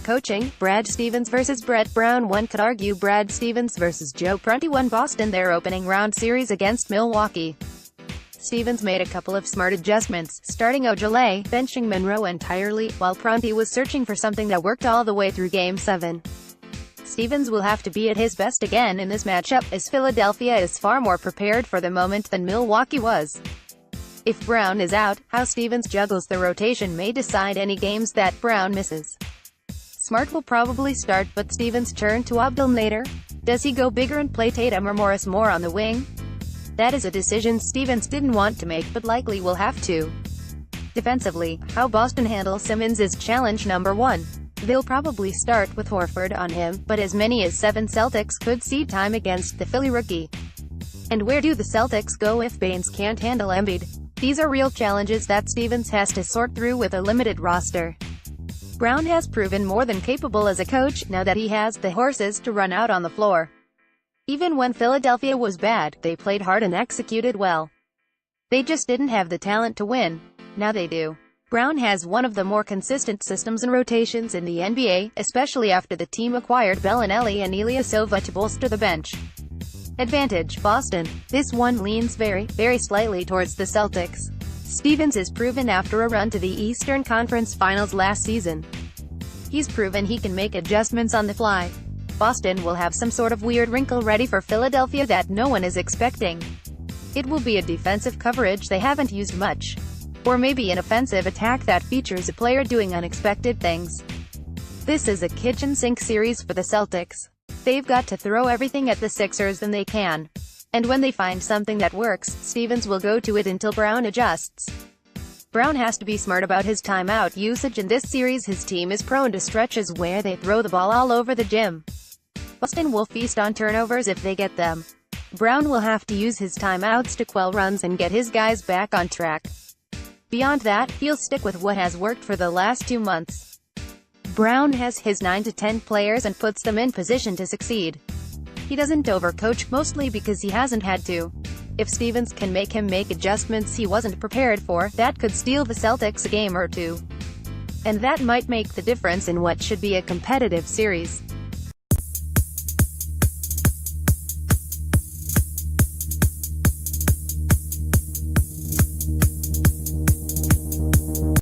coaching, Brad Stevens vs. Brett Brown. One could argue Brad Stevens vs. Joe Prunty won Boston their opening round series against Milwaukee. Stevens made a couple of smart adjustments, starting Ojeleye, benching Monroe entirely, while Prunty was searching for something that worked all the way through Game 7. Stevens will have to be at his best again in this matchup, as Philadelphia is far more prepared for the moment than Milwaukee was. If Brown is out, how Stevens juggles the rotation may decide any games that Brown misses. Smart will probably start, but Stevens' turn to Ojeleye. Does he go bigger and play Tatum or Morris more on the wing? That is a decision Stevens didn't want to make but likely will have to. Defensively, how Boston handles Simmons is challenge number 1. They'll probably start with Horford on him, but as many as 7 Celtics could see time against the Philly rookie. And where do the Celtics go if Baines can't handle Embiid? These are real challenges that Stevens has to sort through with a limited roster. Brown has proven more than capable as a coach, now that he has the horses to run out on the floor. Even when Philadelphia was bad, they played hard and executed well. They just didn't have the talent to win. Now they do. Brown has one of the more consistent systems and rotations in the NBA, especially after the team acquired Bellinelli and Ilyasova to bolster the bench. Advantage, Boston. This one leans very slightly towards the Celtics. Stevens is proven after a run to the Eastern Conference Finals last season. He's proven he can make adjustments on the fly. Boston will have some sort of weird wrinkle ready for Philadelphia that no one is expecting. It will be a defensive coverage they haven't used much. Or maybe an offensive attack that features a player doing unexpected things. This is a kitchen sink series for the Celtics. They've got to throw everything at the Sixers and they can. And when they find something that works, Stevens will go to it until Brown adjusts. Brown has to be smart about his timeout usage in this series. His team is prone to stretches where they throw the ball all over the gym. Boston will feast on turnovers if they get them. Brown will have to use his timeouts to quell runs and get his guys back on track. Beyond that, he'll stick with what has worked for the last 2 months. Brown has his 9 to 10 players and puts them in position to succeed. He doesn't overcoach, mostly because he hasn't had to. If Stevens can make him make adjustments he wasn't prepared for, that could steal the Celtics a game or two. And that might make the difference in what should be a competitive series.